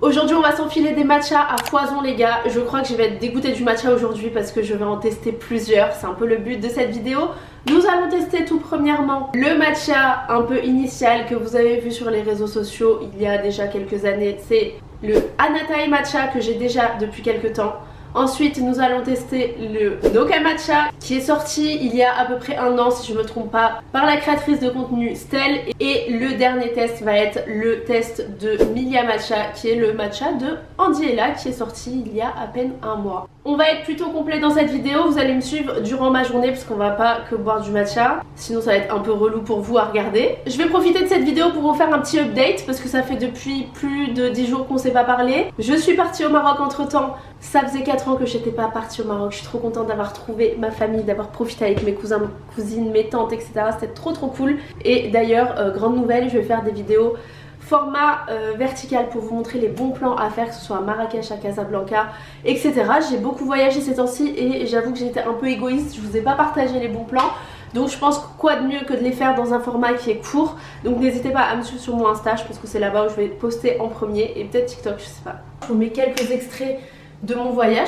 Aujourd'hui on va s'enfiler des matchas à foison les gars. Je crois que je vais être dégoûtée du matcha aujourd'hui parce que je vais en tester plusieurs. C'est un peu le but de cette vidéo. Nous allons tester tout premièrement le matcha un peu initial que vous avez vu sur les réseaux sociaux il y a déjà quelques années. C'est le Anatae matcha que j'ai déjà depuis quelques temps. Ensuite nous allons tester le Noka matcha qui est sorti il y a à peu près un an si je me trompe pas par la créatrice de contenu Stell. Et le dernier test va être le test de Milia matcha qui est le matcha de Andiela qui est sorti il y a à peine un mois. On va être plutôt complet dans cette vidéo, vous allez me suivre durant ma journée parce qu'on va pas que boire du matcha, sinon ça va être un peu relou pour vous à regarder. Je vais profiter de cette vidéo pour vous faire un petit update parce que ça fait depuis plus de 10 jours qu'on s'est pas parlé. Je suis partie au Maroc entre temps, ça faisait 4 ans que j'étais pas partie au Maroc, je suis trop contente d'avoir trouvé ma famille, d'avoir profité avec mes cousins, cousines, mes tantes etc. C'était trop cool. Et d'ailleurs, grande nouvelle, je vais faire des vidéos format vertical pour vous montrer les bons plans à faire, que ce soit à Marrakech, à Casablanca, etc. J'ai beaucoup voyagé ces temps-ci et j'avoue que j'ai été un peu égoïste, je vous ai pas partagé les bons plans. Donc je pense quoi de mieux que de les faire dans un format qui est court. Donc n'hésitez pas à me suivre sur mon Insta, je pense que c'est là-bas où je vais poster en premier. Et peut-être TikTok, je sais pas. Je vous mets quelques extraits de mon voyage.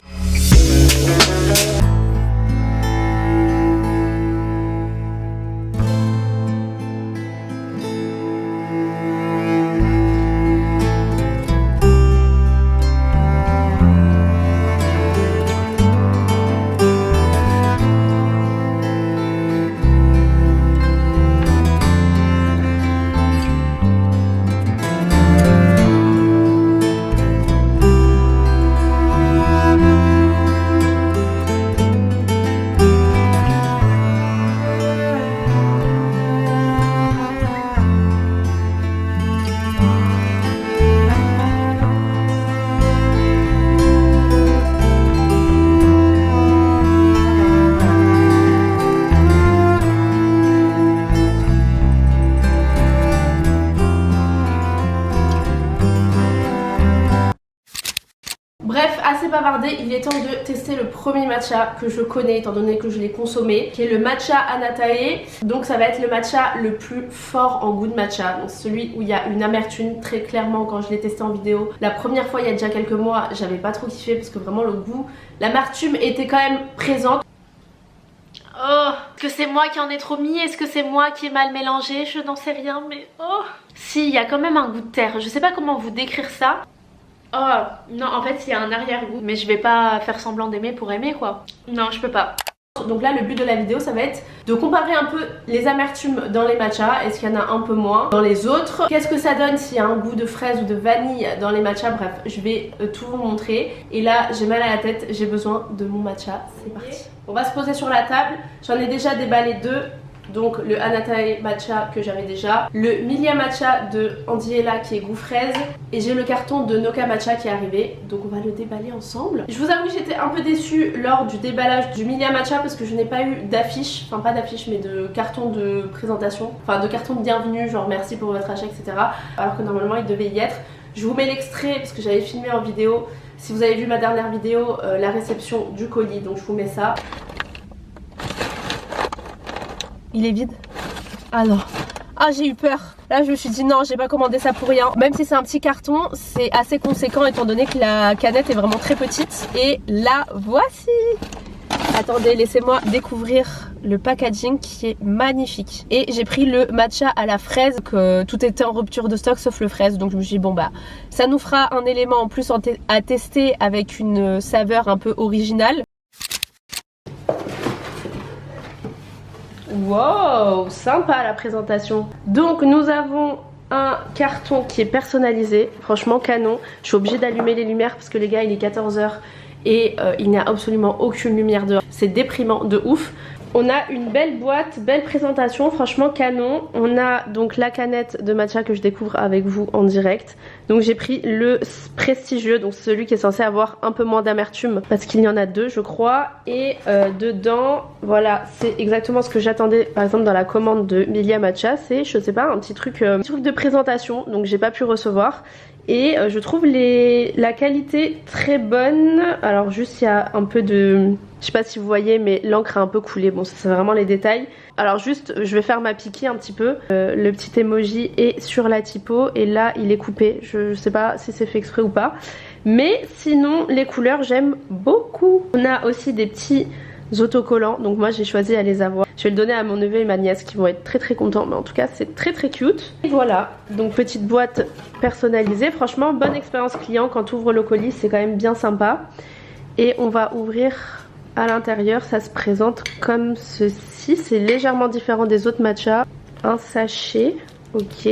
Bref, assez bavardé, il est temps de tester le premier matcha que je connais étant donné que je l'ai consommé, qui est le matcha Anatae. Donc ça va être le matcha le plus fort en goût de matcha, donc celui où il y a une amertume très clairement. Quand je l'ai testé en vidéo la première fois il y a déjà quelques mois, j'avais pas trop kiffé parce que vraiment le goût, l'amertume était quand même présente. Oh, est-ce que c'est moi qui en ai trop mis? Est-ce que c'est moi qui ai mal mélangé? Je n'en sais rien mais oh. Si, il y a quand même un goût de terre, je sais pas comment vous décrire ça. Oh non, en fait il y a un arrière-goût, mais je vais pas faire semblant d'aimer pour aimer quoi. Non, je peux pas. Donc là le but de la vidéo ça va être de comparer un peu les amertumes dans les matchas. Est-ce qu'il y en a un peu moins dans les autres? Qu'est-ce que ça donne s'il y a un goût de fraise ou de vanille dans les matchas? Bref, je vais tout vous montrer. Et là j'ai mal à la tête, j'ai besoin de mon matcha. C'est parti. On va se poser sur la table. J'en ai déjà déballé deux. Donc le Anatae matcha que j'avais déjà, le Milia matcha de Andiela qui est goût fraise, et j'ai le carton de Noka matcha qui est arrivé, donc on va le déballer ensemble. Je vous avoue que j'étais un peu déçue lors du déballage du Milia matcha parce que je n'ai pas eu d'affiche, enfin pas d'affiche mais de carton de présentation, enfin de carton de bienvenue, genre merci pour votre achat etc. Alors que normalement il devait y être. Je vous mets l'extrait parce que j'avais filmé en vidéo, si vous avez vu ma dernière vidéo, la réception du colis, donc je vous mets ça. Il est vide? Ah non. Ah j'ai eu peur. Là je me suis dit non, j'ai pas commandé ça pour rien. Même si c'est un petit carton, c'est assez conséquent étant donné que la canette est vraiment très petite. Et la voici. Attendez, laissez-moi découvrir le packaging qui est magnifique. Et j'ai pris le matcha à la fraise, que tout était en rupture de stock sauf le fraise. Donc je me suis dit bon bah ça nous fera un élément en plus à tester avec une saveur un peu originale. Wow, sympa la présentation. Donc nous avons un carton qui est personnalisé, franchement canon. Je suis obligée d'allumer les lumières parce que les gars il est 14 h et il n'y a absolument aucune lumière dehors. C'est déprimant de ouf. On a une belle boîte, belle présentation, franchement canon. On a donc la canette de matcha que je découvre avec vous en direct. Donc j'ai pris le prestigieux, donc celui qui est censé avoir un peu moins d'amertume parce qu'il y en a deux je crois. Et dedans, voilà, c'est exactement ce que j'attendais par exemple dans la commande de Milia matcha. C'est, je sais pas, un petit truc de présentation, donc j'ai pas pu recevoir. Et je trouve la qualité très bonne. Alors juste il y a un peu de... Je sais pas si vous voyez mais l'encre a un peu coulé. Bon ça c'est vraiment les détails. Alors juste je vais faire ma piquée un petit peu. Le petit emoji est sur la typo et là il est coupé. Je sais pas si c'est fait exprès ou pas. Mais sinon les couleurs j'aime beaucoup. On a aussi des petits autocollants, donc moi j'ai choisi à les avoir. Je vais le donner à mon neveu et ma nièce qui vont être très contents, mais en tout cas c'est très cute. Et voilà, donc petite boîte personnalisée. Franchement bonne expérience client, quand tu ouvres le colis c'est quand même bien sympa. Et on va ouvrir à l'intérieur, ça se présente comme ceci. C'est légèrement différent des autres matchas. Un sachet, ok.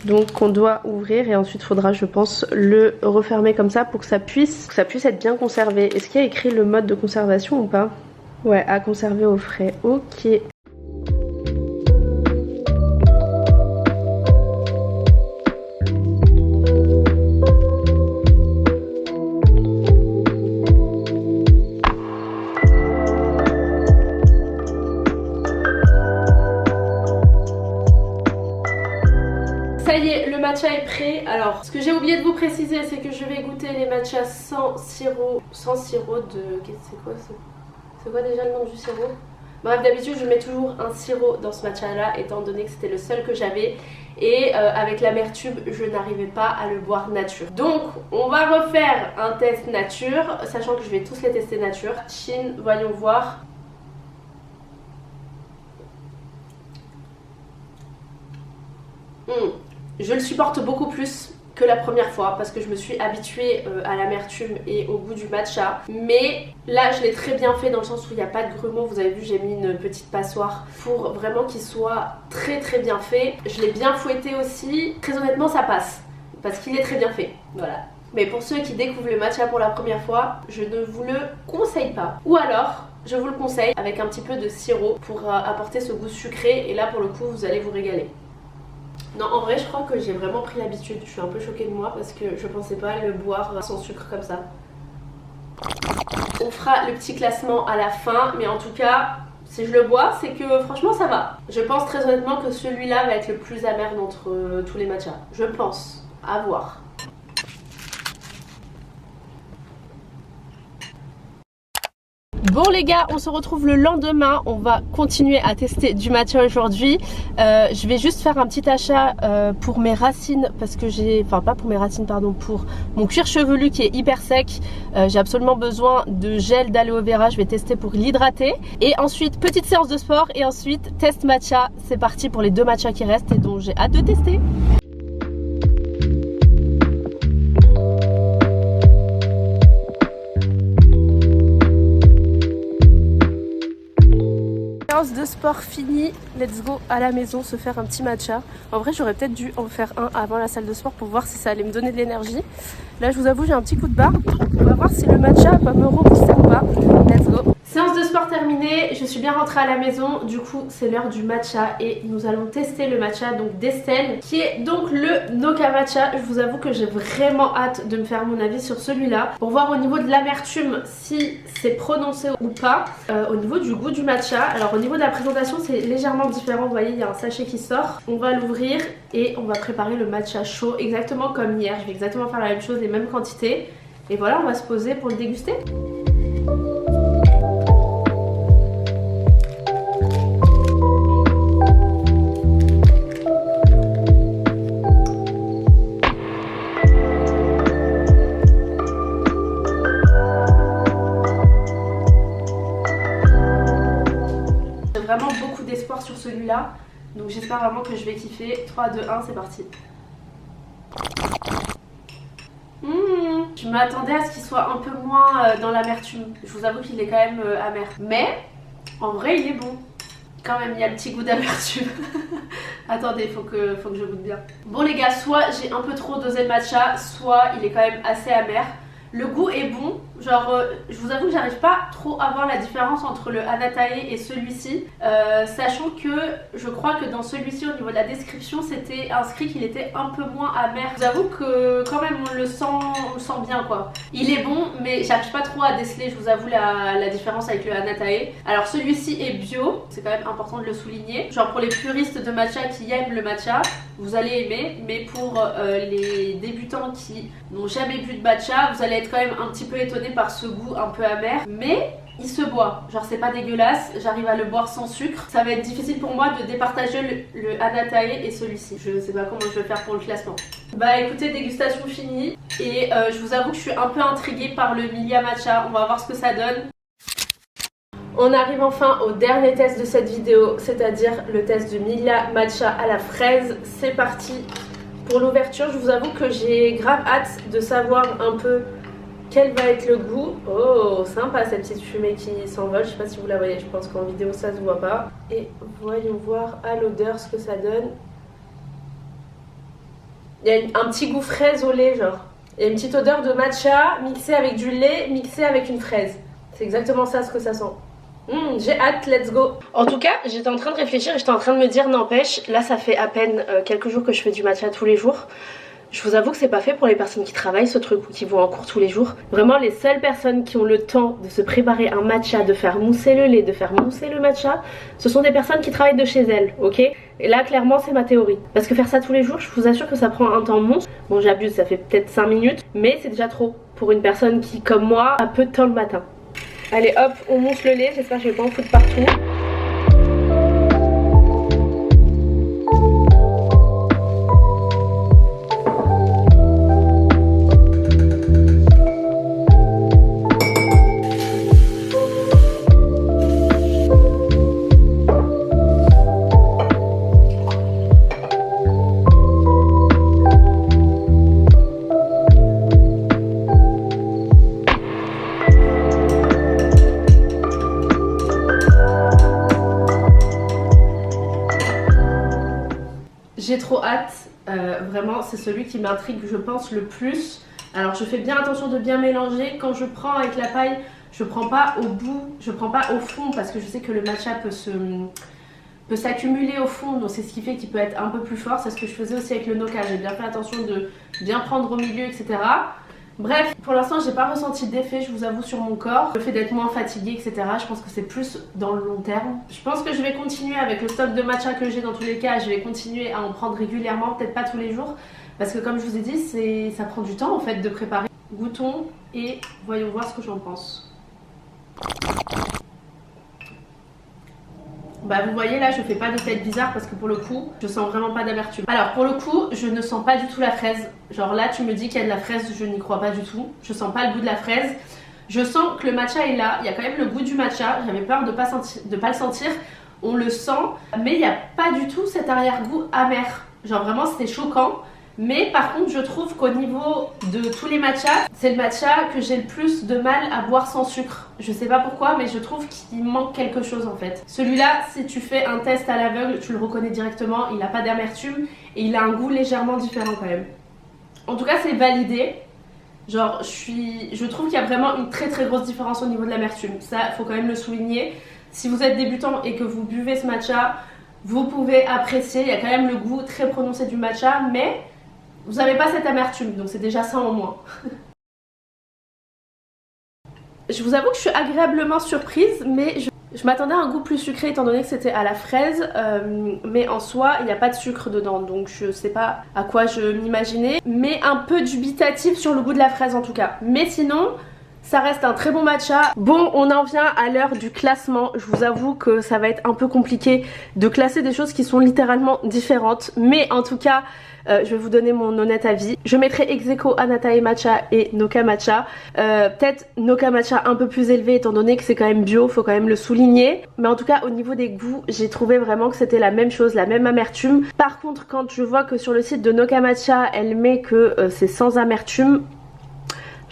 Donc on doit ouvrir et ensuite faudra je pense le refermer comme ça pour que ça puisse être bien conservé. Est-ce qu'il y a écrit le mode de conservation ou pas? Ouais, à conserver au frais, ok. Ça y est, le matcha est prêt. Alors, ce que j'ai oublié de vous préciser, c'est que je vais goûter les matchas sans sirop de... C'est quoi déjà le nom du sirop? Bref, d'habitude je mets toujours un sirop dans ce matcha là, étant donné que c'était le seul que j'avais. Et avec l'amertume, je n'arrivais pas à le boire nature. Donc, on va refaire un test nature, sachant que je vais tous les tester nature. Chin, voyons voir. Je le supporte beaucoup plus que la première fois parce que je me suis habituée à l'amertume et au goût du matcha. Mais là je l'ai très bien fait dans le sens où il n'y a pas de grumeaux. Vous avez vu, j'ai mis une petite passoire pour vraiment qu'il soit très bien fait. Je l'ai bien fouetté aussi. Très honnêtement ça passe parce qu'il est très bien fait. Voilà. Mais pour ceux qui découvrent le matcha pour la première fois, je ne vous le conseille pas. Ou alors je vous le conseille avec un petit peu de sirop pour apporter ce goût sucré. Et là pour le coup vous allez vous régaler. Non, en vrai je crois que j'ai vraiment pris l'habitude. Je suis un peu choquée de moi parce que je pensais pas le boire sans sucre comme ça. On fera le petit classement à la fin, mais en tout cas si je le bois c'est que franchement ça va. Je pense très honnêtement que celui-là va être le plus amer d'entre tous les matchas. Je pense, à voir. Bon les gars, on se retrouve le lendemain, on va continuer à tester du matcha aujourd'hui. Je vais juste faire un petit achat pour mes racines parce que j'ai, enfin pas pour mes racines pardon, pour mon cuir chevelu qui est hyper sec. J'ai absolument besoin de gel d'aloe vera, je vais tester pour l'hydrater. Et ensuite petite séance de sport et ensuite test matcha. C'est parti pour les 2 matchas qui restent et dont j'ai hâte de tester. De sport fini, let's go à la maison se faire un petit matcha. En vrai j'aurais peut-être dû en faire un avant la salle de sport pour voir si ça allait me donner de l'énergie. Là je vous avoue j'ai un petit coup de barre. On va voir si le matcha va me rebooster ou pas. Let's go. Séance de sport terminée, je suis bien rentrée à la maison. Du coup c'est l'heure du matcha et nous allons tester le matcha donc d'Estelle qui est donc le Noka Matcha. Je vous avoue que j'ai vraiment hâte de me faire mon avis sur celui-là pour voir au niveau de l'amertume si c'est prononcé ou pas. Au niveau du goût du matcha, alors au niveau de la présentation c'est légèrement différent. Vous voyez il y a un sachet qui sort. On va l'ouvrir et on va préparer le matcha chaud exactement comme hier. Je vais exactement faire la même chose, les mêmes quantités. Et voilà, on va se poser pour le déguster. Vraiment beaucoup d'espoir sur celui-là, donc j'espère vraiment que je vais kiffer. 3, 2, 1, c'est parti. Je m'attendais à ce qu'il soit un peu moins dans l'amertume. Je vous avoue qu'il est quand même amer, mais en vrai il est bon. Quand même il y a le petit goût d'amertume. Attendez, faut que je goûte bien. Bon les gars, soit j'ai un peu trop dosé le matcha, soit il est quand même assez amer. Le goût est bon, genre je vous avoue que j'arrive pas trop à voir la différence entre le Anatae et celui-ci, sachant que je crois que dans celui-ci au niveau de la description c'était inscrit qu'il était un peu moins amer. Je vous avoue que quand même on le sent sens bien quoi. Il est bon mais j'arrive pas trop à déceler, je vous avoue, la différence avec le Hanatae. Alors celui-ci est bio, c'est quand même important de le souligner. Genre pour les puristes de matcha qui aiment le matcha, vous allez aimer, mais pour les débutants qui n'ont jamais bu de matcha, vous allez être quand même un petit peu étonné par ce goût un peu amer. Mais il se boit, genre c'est pas dégueulasse, j'arrive à le boire sans sucre. Ça va être difficile pour moi de départager le Hanatae et celui-ci. Je sais pas comment je vais faire pour le classement. Bah écoutez, dégustation finie. Et je vous avoue que je suis un peu intriguée par le Milia Matcha. On va voir ce que ça donne. On arrive enfin au dernier test de cette vidéo, c'est-à-dire le test de Milia Matcha à la fraise. C'est parti pour l'ouverture. Je vous avoue que j'ai grave hâte de savoir un peu quel va être le goût. Oh, sympa cette petite fumée qui s'envole. Je sais pas si vous la voyez, je pense qu'en vidéo ça se voit pas. Et voyons voir à l'odeur ce que ça donne. Il y a un petit goût fraise au lait, genre. Il y a une petite odeur de matcha mixée avec du lait, mixée avec une fraise. C'est exactement ça ce que ça sent. J'ai hâte, let's go. En tout cas, j'étais en train de réfléchir et j'étais en train de me dire, n'empêche, là ça fait à peine quelques jours que je fais du matcha tous les jours. Je vous avoue que c'est pas fait pour les personnes qui travaillent ce truc ou qui vont en cours tous les jours. Vraiment, les seules personnes qui ont le temps de se préparer un matcha, de faire mousser le lait, de faire mousser le matcha, ce sont des personnes qui travaillent de chez elles, ok? Et là, clairement, c'est ma théorie. Parce que faire ça tous les jours, je vous assure que ça prend un temps monstre. Bon, j'abuse, ça fait peut-être 5 minutes, mais c'est déjà trop pour une personne qui, comme moi, a peu de temps le matin. Allez, hop, on mousse le lait. J'espère que je vais pas en foutre partout. J'ai trop hâte, vraiment c'est celui qui m'intrigue je pense le plus. Alors je fais bien attention de bien mélanger, quand je prends avec la paille je prends pas au bout, je prends pas au fond parce que je sais que le matcha peut s'accumuler au fond, donc c'est ce qui fait qu'il peut être un peu plus fort. C'est ce que je faisais aussi avec le Noka, j'ai bien fait attention de bien prendre au milieu etc. Bref, pour l'instant j'ai pas ressenti d'effet, je vous avoue, sur mon corps. Le fait d'être moins fatiguée etc, je pense que c'est plus dans le long terme. Je pense que je vais continuer avec le stock de matcha que j'ai dans tous les cas. Je vais continuer à en prendre régulièrement, peut-être pas tous les jours, parce que comme je vous ai dit, ça prend du temps en fait de préparer. Goûtons et voyons voir ce que j'en pense. Bah vous voyez là, je fais pas de tête bizarre parce que pour le coup je sens vraiment pas d'amertume. Alors pour le coup je ne sens pas du tout la fraise. Genre là tu me dis qu'il y a de la fraise, je n'y crois pas du tout. Je sens pas le goût de la fraise. Je sens que le matcha est là, il y a quand même le goût du matcha. J'avais peur de pas le sentir. On le sent, mais il n'y a pas du tout cet arrière-goût amer. Genre vraiment c'était choquant. Mais par contre je trouve qu'au niveau de tous les matchas, c'est le matcha que j'ai le plus de mal à boire sans sucre. Je sais pas pourquoi mais je trouve qu'il manque quelque chose en fait. Celui-là, si tu fais un test à l'aveugle, tu le reconnais directement, il n'a pas d'amertume et il a un goût légèrement différent quand même. En tout cas c'est validé. Genre je trouve qu'il y a vraiment une très grosse différence au niveau de l'amertume. Ça faut quand même le souligner. Si vous êtes débutant et que vous buvez ce matcha, vous pouvez apprécier, il y a quand même le goût très prononcé du matcha, mais vous n'avez pas cette amertume, donc c'est déjà ça en moins. Je vous avoue que je suis agréablement surprise, mais je m'attendais à un goût plus sucré étant donné que c'était à la fraise, mais en soi il n'y a pas de sucre dedans, donc je sais pas à quoi je m'imaginais, mais un peu dubitatif sur le goût de la fraise en tout cas. Mais sinon, ça reste un très bon matcha. Bon, on en vient à l'heure du classement. Je vous avoue que ça va être un peu compliqué de classer des choses qui sont littéralement différentes, mais en tout cas je vais vous donner mon honnête avis. Je mettrai ex-aequo Hanatae Matcha et Noka Matcha. Peut-être Noka Matcha un peu plus élevé étant donné que c'est quand même bio, faut quand même le souligner. Mais en tout cas au niveau des goûts, j'ai trouvé vraiment que c'était la même chose, la même amertume. Par contre quand je vois que sur le site de Noka Matcha elle met que c'est sans amertume,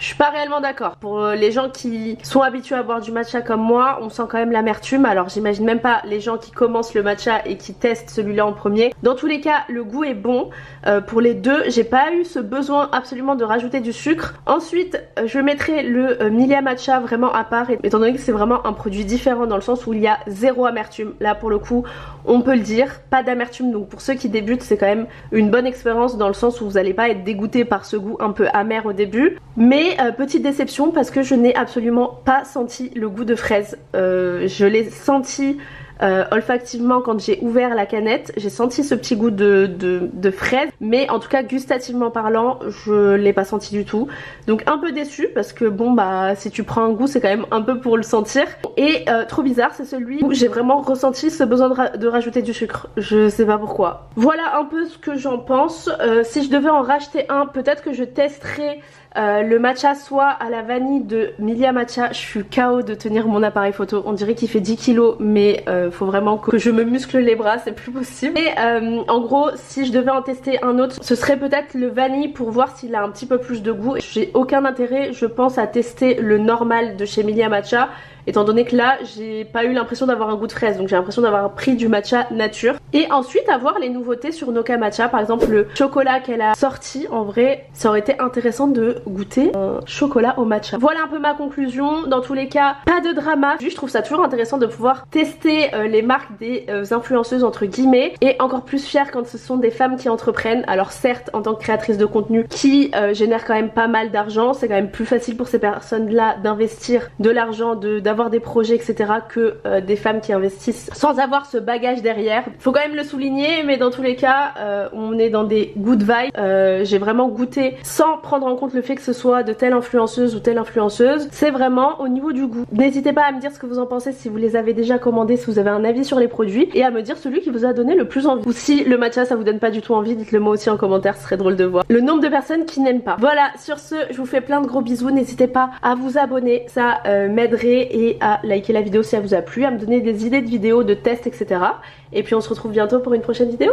Je suis pas réellement d'accord. Pour les gens qui sont habitués à boire du matcha comme moi, on sent quand même l'amertume. Alors j'imagine même pas les gens qui commencent le matcha et qui testent celui-là en premier. Dans tous les cas, le goût est bon. Pour les deux, j'ai pas eu ce besoin absolument de rajouter du sucre. Ensuite, je mettrai le Milia Matcha vraiment à part, étant donné que c'est vraiment un produit différent dans le sens où il y a zéro amertume. Là pour le coup, on peut le dire, pas d'amertume. Donc pour ceux qui débutent, c'est quand même une bonne expérience dans le sens où vous n'allez pas être dégoûté par ce goût un peu amer au début. Mais petite déception parce que je n'ai absolument pas senti le goût de fraise. Je l'ai senti olfactivement quand j'ai ouvert la canette, j'ai senti ce petit goût de fraise, mais en tout cas gustativement parlant, je l'ai pas senti du tout. Donc un peu déçue parce que bon bah si tu prends un goût, c'est quand même un peu pour le sentir. Et trop bizarre, c'est celui où j'ai vraiment ressenti ce besoin de rajouter du sucre. Je sais pas pourquoi. Voilà un peu ce que j'en pense. Si je devais en racheter un, peut-être que je testerais le matcha soit à la vanille de Milia Matcha. Je suis KO de tenir mon appareil photo, on dirait qu'il fait 10 kilos mais faut vraiment que je me muscle les bras, c'est plus possible. Et en gros si je devais en tester un autre, ce serait peut-être le vanille pour voir s'il a un petit peu plus de goût. J'ai aucun intérêt je pense à tester le normal de chez Milia Matcha, étant donné que là j'ai pas eu l'impression d'avoir un goût de fraise, donc j'ai l'impression d'avoir pris du matcha nature. Et ensuite avoir les nouveautés sur Noka Matcha, par exemple le chocolat qu'elle a sorti. En vrai ça aurait été intéressant de goûter un chocolat au matcha. Voilà un peu ma conclusion. Dans tous les cas, pas de drama. Juste, je trouve ça toujours intéressant de pouvoir tester les marques des influenceuses entre guillemets, et encore plus fière quand ce sont des femmes qui entreprennent. Alors certes, en tant que créatrice de contenu qui génère quand même pas mal d'argent, c'est quand même plus facile pour ces personnes là d'investir de l'argent, d'avoir des projets etc, que des femmes qui investissent sans avoir ce bagage derrière. Faut quand même le souligner, mais dans tous les cas on est dans des good vibes. J'ai vraiment goûté sans prendre en compte le fait que ce soit de telle influenceuse ou telle influenceuse. C'est vraiment au niveau du goût. N'hésitez pas à me dire ce que vous en pensez, si vous les avez déjà commandés, si vous avez un avis sur les produits, et à me dire celui qui vous a donné le plus envie. Ou si le matcha ça vous donne pas du tout envie, dites-le moi aussi en commentaire, ce serait drôle de voir le nombre de personnes qui n'aiment pas. Voilà, sur ce je vous fais plein de gros bisous. N'hésitez pas à vous abonner, ça m'aiderait, et à liker la vidéo si elle vous a plu, à me donner des idées de vidéos, de tests etc. Et puis on se retrouve bientôt pour une prochaine vidéo.